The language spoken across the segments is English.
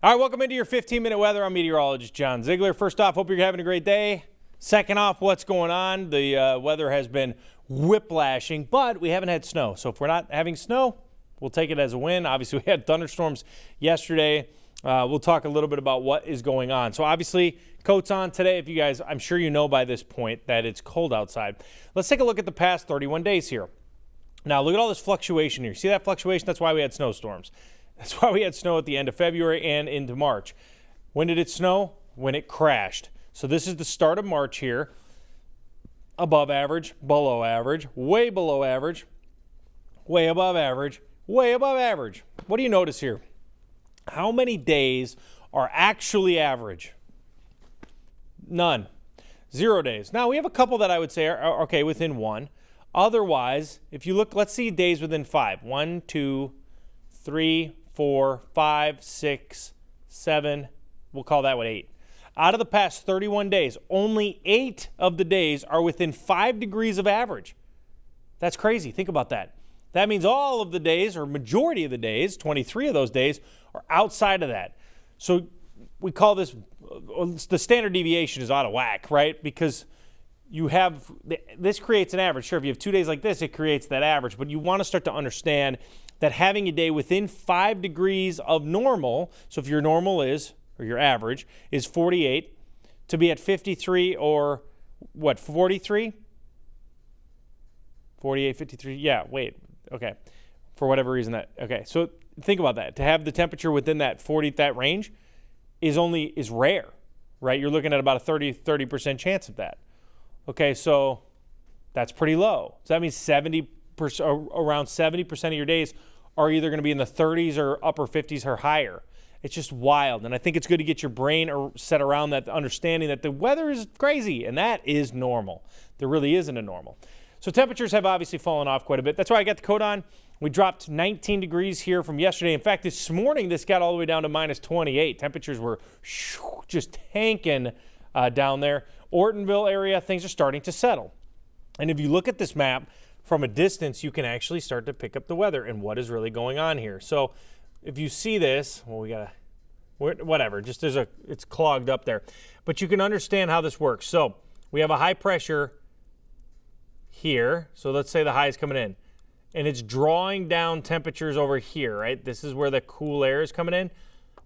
All right, welcome into your 15-minute weather. I'm meteorologist John Zeigler. First off, hope you're having a great day. Second off, what's going on? The weather has been whiplashing, but we haven't had snow. So if we're not having snow, we'll take it as a win. Obviously, we had thunderstorms yesterday. We'll talk a little bit about what is going on. So obviously, coats on today. If you guys, I'm sure you know by this point that it's cold outside. Let's take a look at the past 31 days here. Now, look at all this fluctuation here. See that fluctuation? That's why we had snowstorms. That's why we had snow at the end of February and into March. When did it snow? When it crashed. So this is the start of March here. Above average, below average, way below average, way above average, way above average. What do you notice here? How many days are actually average? None. 0 days. Now, we have a couple that I would say are okay within one. Otherwise, if you look, let's see days within 5. 1, 2, 3, 4, 5, 6, 7. We'll call that one 8. Out of the past 31 days, only 8 of the days are within 5 degrees of average. That's crazy. Think about that. That means all of the days, or majority of the days, 23 of those days, are outside of that. So we call this, the standard deviation is out of whack, right? Because you have, this creates an average. Sure, if you have 2 days like this, it creates that average. But you want to start to understand that having a day within 5 degrees of normal, so if your normal is, or your average, is 48, to be at 53 or what, 43? 48, 53, yeah, wait, okay. For whatever reason that, okay. So think about that. To have the temperature within that 40, that range is rare, right? You're looking at about a 30% chance of that. Okay, so that's pretty low. So that means 70%, around 70% of your days are either going to be in the 30s or upper 50s or higher. It's just wild. And I think it's good to get your brain set around that understanding that the weather is crazy, and that is normal. There really isn't a normal. So temperatures have obviously fallen off quite a bit. That's why I got the coat on. We dropped 19 degrees here from yesterday. In fact, this morning, this got all the way down to minus 28. Temperatures were just tanking down there. Ortonville area, things are starting to settle. And if you look at this map from a distance, you can actually start to pick up the weather and what is really going on here. So if you see this, well, we got to, whatever, just it's clogged up there. But you can understand how this works. So we have a high pressure here. So let's say the high is coming in. And it's drawing down temperatures over here, right? This is where the cool air is coming in.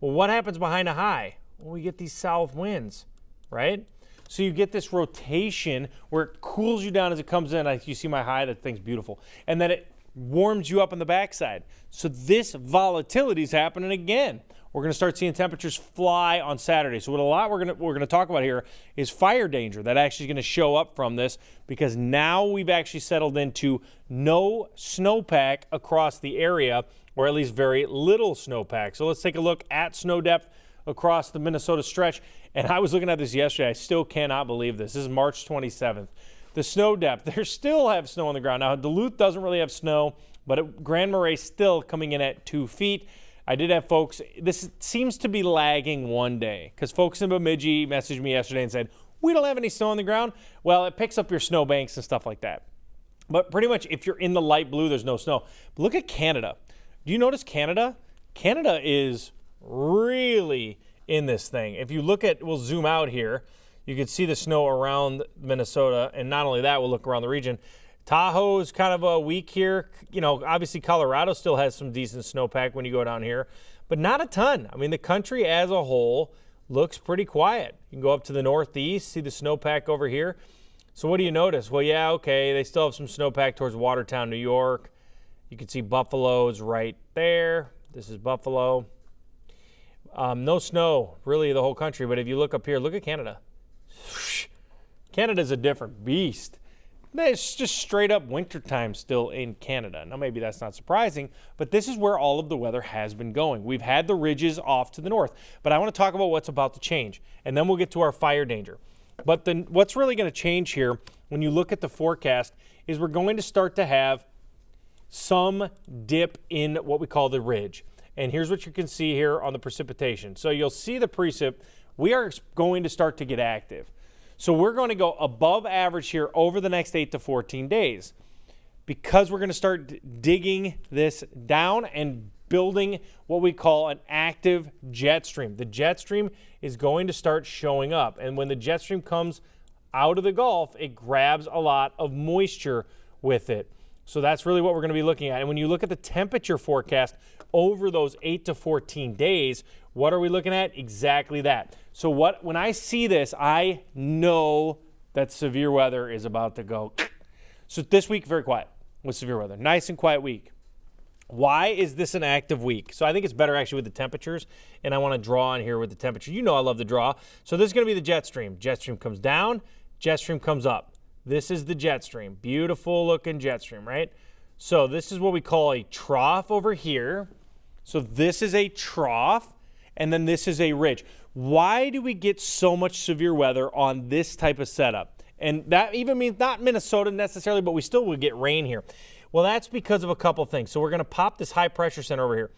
Well, what happens behind a high? Well, we get these south winds, right? So you get this rotation where it cools you down as it comes in. You see my high, that thing's beautiful. And then it warms you up on the backside. So this volatility is happening again. We're going to start seeing temperatures fly on Saturday. So what we're going to talk about here is fire danger that actually is going to show up from this, because now we've actually settled into no snowpack across the area, or at least very little snowpack. So let's take a look at snow depth across the Minnesota stretch. And I was looking at this yesterday. I still cannot believe this. This is March 27th. The snow depth, they still have snow on the ground. Now, Duluth doesn't really have snow, but Grand Marais still coming in at 2 feet. I did have folks, this seems to be lagging one day, because folks in Bemidji messaged me yesterday and said, we don't have any snow on the ground. Well, it picks up your snow banks and stuff like that. But pretty much if you're in the light blue, there's no snow. But look at Canada. Do you notice Canada? Canada is really in this thing. If you look at, we'll zoom out here, you can see the snow around Minnesota, and not only that, we'll look around the region. Tahoe's kind of a weak here. You know, obviously Colorado still has some decent snowpack when you go down here, but not a ton. I mean, the country as a whole looks pretty quiet. You can go up to the northeast, see the snowpack over here. So what do you notice? Well, yeah, okay, they still have some snowpack towards Watertown, New York. You can see Buffalo's right there. This is Buffalo. No snow, really, the whole country. But if you look up here, look at Canada. Canada's a different beast. It's just straight up wintertime still in Canada. Now, maybe that's not surprising, but this is where all of the weather has been going. We've had the ridges off to the north, but I want to talk about what's about to change, and then we'll get to our fire danger. But then what's really going to change here when you look at the forecast is we're going to start to have some dip in what we call the ridge. And here's what you can see here on the precipitation. So you'll see the precip. We are going to start to get active. So we're going to go above average here over the next 8 to 14 days, because we're going to start digging this down and building what we call an active jet stream. The jet stream is going to start showing up. And when the jet stream comes out of the Gulf, it grabs a lot of moisture with it. So that's really what we're going to be looking at. And when you look at the temperature forecast over those 8 to 14 days, what are we looking at? Exactly that. So when I see this, I know that severe weather is about to go. So this week, very quiet with severe weather. Nice and quiet week. Why is this an active week? So I think it's better actually with the temperatures, and I want to draw on here with the temperature. You know I love to draw. So this is going to be the jet stream. Jet stream comes down, jet stream comes up. This is the jet stream. Beautiful looking jet stream, right? So this is what we call a trough over here. So this is a trough, and then this is a ridge. Why do we get so much severe weather on this type of setup? And that even means not Minnesota necessarily, but we still would get rain here. Well, that's because of a couple things. So we're going to pop this high pressure center over here.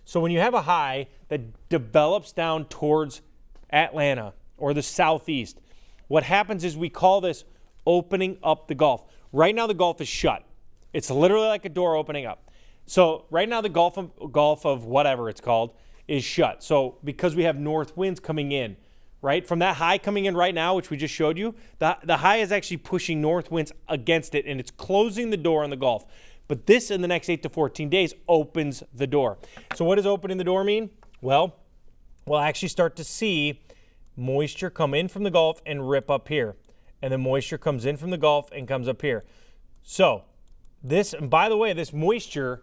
So when you have a high that develops down towards Atlanta or the southeast, what happens is we call this opening up the Gulf. Right now the Gulf is shut. It's literally like a door opening up. So right now the Gulf of whatever it's called is shut. So because we have north winds coming in, right? From that high coming in right now, which we just showed you, the high is actually pushing north winds against it, and it's closing the door on the Gulf. But this in the next 8 to 14 days opens the door. So what does opening the door mean? Well, we'll actually start to see moisture come in from the Gulf and rip up here. And then moisture comes in from the Gulf and comes up here. So this, and by the way, this moisture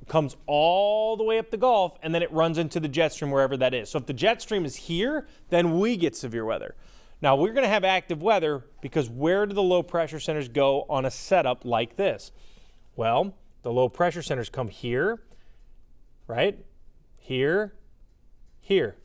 comes all the way up the Gulf, and then it runs into the jet stream wherever that is. So if the jet stream is here, then we get severe weather. Now we're going to have active weather because where do the low pressure centers go on a setup like this? Well, the low pressure centers come here, right? Here, here.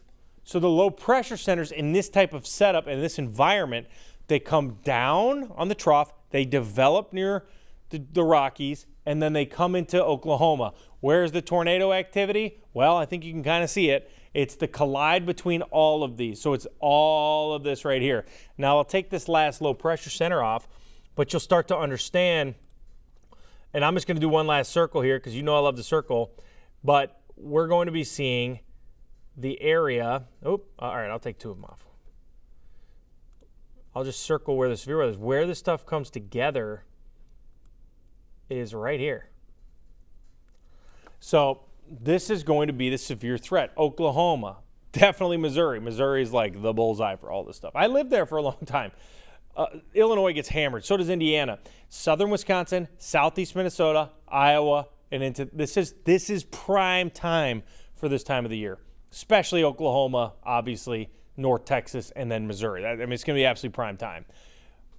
So the low pressure centers in this type of setup, in this environment, they come down on the trough, they develop near the Rockies, and then they come into Oklahoma. Where's the tornado activity? Well, I think you can kind of see it. It's the collide between all of these. So it's all of this right here. Now I'll take this last low pressure center off, but you'll start to understand, and I'm just going to do one last circle here because you know I love to circle, but we're going to be seeing the area. Oh, all right, I'll take two of them off. I'll just circle where the severe weather is. Where this stuff comes together is right here. So this is going to be the severe threat. Oklahoma, definitely Missouri. Missouri is like the bullseye for all this stuff. I lived there for a long time. Illinois gets hammered. So does Indiana. Southern Wisconsin, southeast Minnesota, Iowa, and into this is prime time for this time of the year, especially Oklahoma, obviously, North Texas, and then Missouri. I mean, it's going to be absolutely prime time.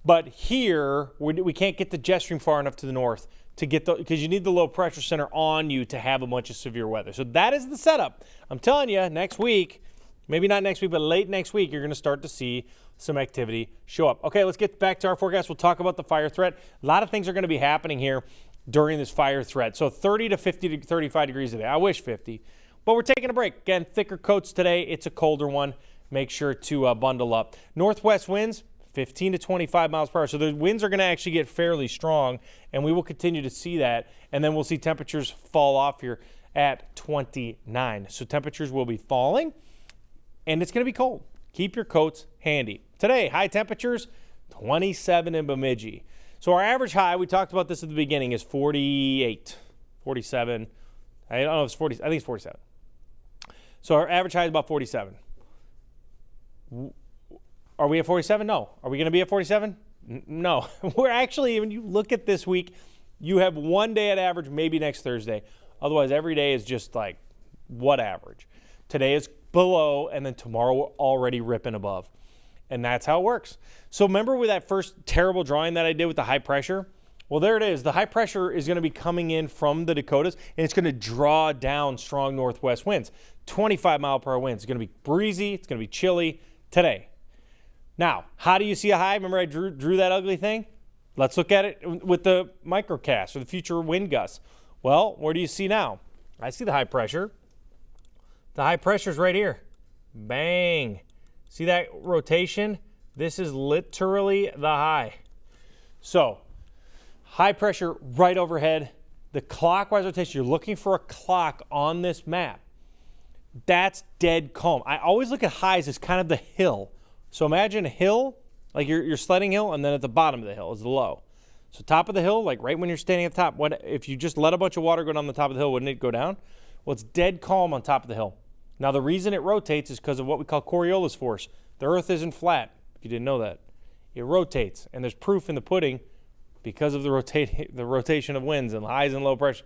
But here, we can't get the jet stream far enough to the north to get because you need the low pressure center on you to have a bunch of severe weather. So that is the setup. I'm telling you, next week, maybe not next week, but late next week, you're going to start to see some activity show up. Okay, let's get back to our forecast. We'll talk about the fire threat. A lot of things are going to be happening here during this fire threat. So 30 to 50 to 35 degrees a day. I wish 50. But we're taking a break. Again, thicker coats today. It's a colder one. Make sure to bundle up. Northwest winds, 15 to 25 miles per hour. So the winds are going to actually get fairly strong, and we will continue to see that. And then we'll see temperatures fall off here at 29. So temperatures will be falling, and it's going to be cold. Keep your coats handy. Today, high temperatures, 27 in Bemidji. So our average high, we talked about this at the beginning, is 48, 47. I don't know if it's 40. I think it's 47. So our average high is about 47. Are we at 47? No. Are we going to be at 47? No. We're actually, when you look at this week, you have one day at average, maybe next Thursday. Otherwise, every day is just like, what average? Today is below, and then tomorrow we're already ripping above. And that's how it works. So remember with that first terrible drawing that I did with the high pressure? Well, there it is. The high pressure is going to be coming in from the Dakotas, and it's going to draw down strong northwest winds. 25 mile per hour winds. It's going to be breezy. It's going to be chilly today. Now, how do you see a high? Remember I drew that ugly thing? Let's look at it with the microcast or the future wind gusts. Well, where do you see now? I see the high pressure. The high pressure is right here. Bang. See that rotation? This is literally the high. So, high pressure right overhead. the clockwise rotation, you're looking for a clock on this map. That's dead calm. I always look at highs as kind of the hill. So imagine a hill, like you're sledding hill, and then at the bottom of the hill is the low. So top of the hill, like right when you're standing at the top, if you just let a bunch of water go down the top of the hill, wouldn't it go down? Well, it's dead calm on top of the hill. Now, the reason it rotates is because of what we call Coriolis force. The earth isn't flat, if you didn't know that. It rotates, and there's proof in the pudding because of the rotation of winds and highs and low pressure.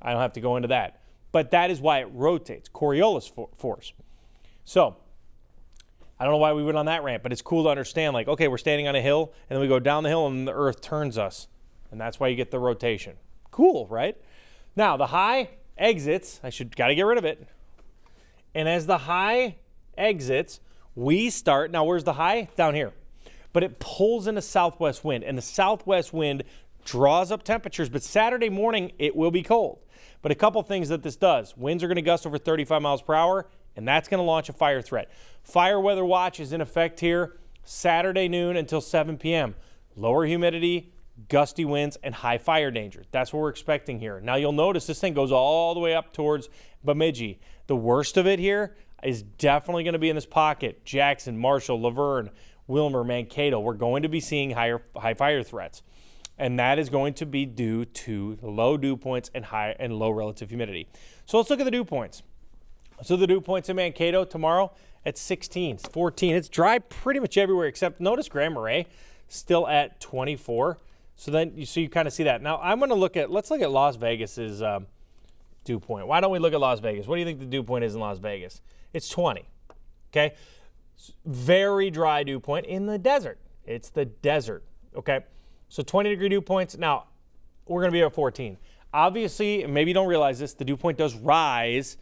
I don't have to go into that. But that is why it rotates, Coriolis force. So, I don't know why we went on that rant, but it's cool to understand, like, okay, we're standing on a hill, and then we go down the hill, and the earth turns us. And that's why you get the rotation. Cool, right? Now, the high exits. Got to get rid of it. And as the high exits, we start. Now, where's the high? Down here. But it pulls in a southwest wind, and the southwest wind draws up temperatures. But Saturday morning, it will be cold. But a couple things that this does. Winds are going to gust over 35 miles per hour, and that's going to launch a fire threat. Fire weather watch is in effect here Saturday noon until 7 p.m. Lower humidity, gusty winds, and high fire danger. That's what we're expecting here. Now, you'll notice this thing goes all the way up towards Bemidji. The worst of it here is definitely going to be in this pocket. Jackson, Marshall, Laverne, Wilmer, Mankato. We're going to be seeing high fire threats. And that is going to be due to low dew points and high and low relative humidity. So let's look at the dew points. So the dew points in Mankato tomorrow at 16, 14. It's dry pretty much everywhere except notice Grand Marais still at 24. So you kind of see that. Now I'm going to let's look at Las Vegas's dew point. Why don't we look at Las Vegas? What do you think the dew point is in Las Vegas? It's 20. Okay. Very dry dew point in the desert. It's the desert. Okay. So 20-degree dew points. Now, we're going to be at 14. Obviously, and maybe you don't realize this, the dew point does rise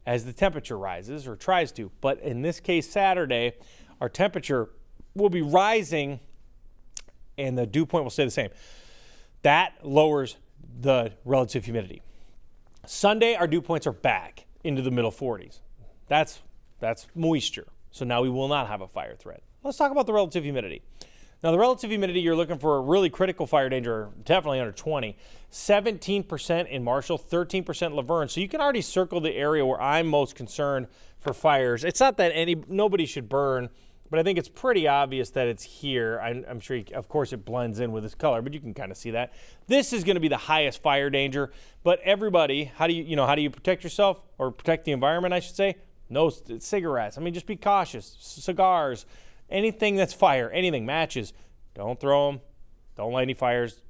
as the temperature rises or tries to. But in this case, Saturday, our temperature will be rising and the dew point will stay the same. That lowers the relative humidity. Sunday, our dew points are back into the middle 40s. That's moisture. So now we will not have a fire threat. Let's talk about the relative humidity. Now, the relative humidity, you're looking for a really critical fire danger, definitely under 20. 17% in Marshall, 13% Laverne. So you can already circle the area where I'm most concerned for fires. It's not that nobody should burn, but I think it's pretty obvious that it's here. I'm sure, of course, it blends in with this color, but you can kind of see that. This is going to be the highest fire danger. But everybody, how do you protect yourself or protect the environment, I should say? No cigarettes. I mean, just be cautious. Cigars. Anything that's fire, anything, matches, don't throw them. Don't light any fires.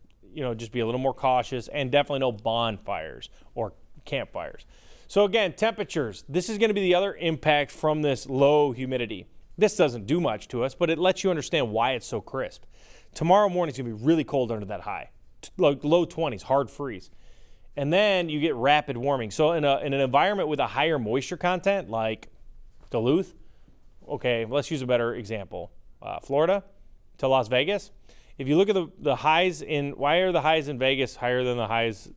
Just be a little more cautious, and definitely no bonfires or campfires. So again, temperatures. This is going to be the other impact from this low humidity. This doesn't do much to us, but it lets you understand why it's so crisp. Tomorrow morning is going to be really cold under that high. Low 20s, hard freeze. And then you get rapid warming. So in an environment with a higher moisture content like Duluth, okay, let's use a better example. Florida to Las Vegas. If you look at the highs why are the highs in Vegas higher than the highs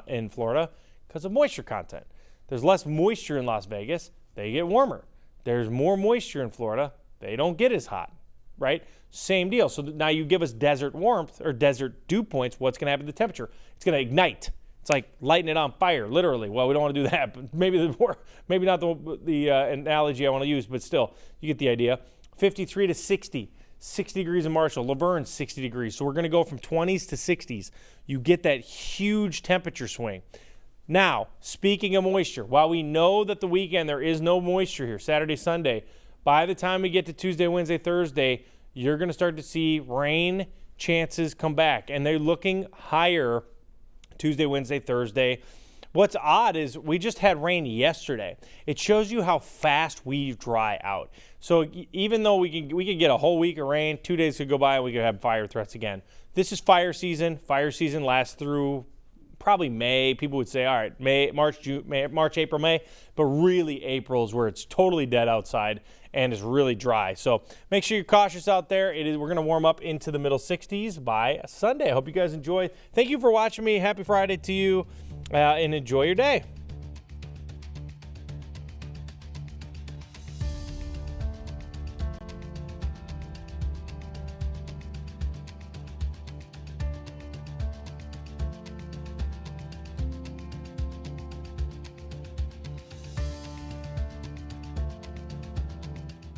in Florida? Because of moisture content. There's less moisture in Las Vegas, they get warmer. There's more moisture in Florida, they don't get as hot, right? Same deal. So now you give us desert warmth or desert dew points, what's going to happen to the temperature? It's going to ignite. It's like lighting it on fire, literally. Well, we don't want to do that. But maybe not the analogy I want to use, but still, you get the idea. 53 to 60, 60 degrees in Marshall. Laverne, 60 degrees. So we're going to go from 20s to 60s. You get that huge temperature swing. Now, speaking of moisture, while we know that the weekend there is no moisture here, Saturday, Sunday, by the time we get to Tuesday, Wednesday, Thursday, you're going to start to see rain chances come back. And they're looking higher Tuesday, Wednesday, Thursday. What's odd is we just had rain yesterday. It shows you how fast we dry out. So even though we can get a whole week of rain, 2 days could go by and we could have fire threats again. This is fire season. Fire season lasts through probably May. People would say, all right, March, April, May. But really April is where it's totally dead outside and is really dry. So make sure you're cautious out there. We're going to warm up into the middle 60s by Sunday. I hope you guys enjoy. Thank you for watching me. Happy Friday to you, and enjoy your day.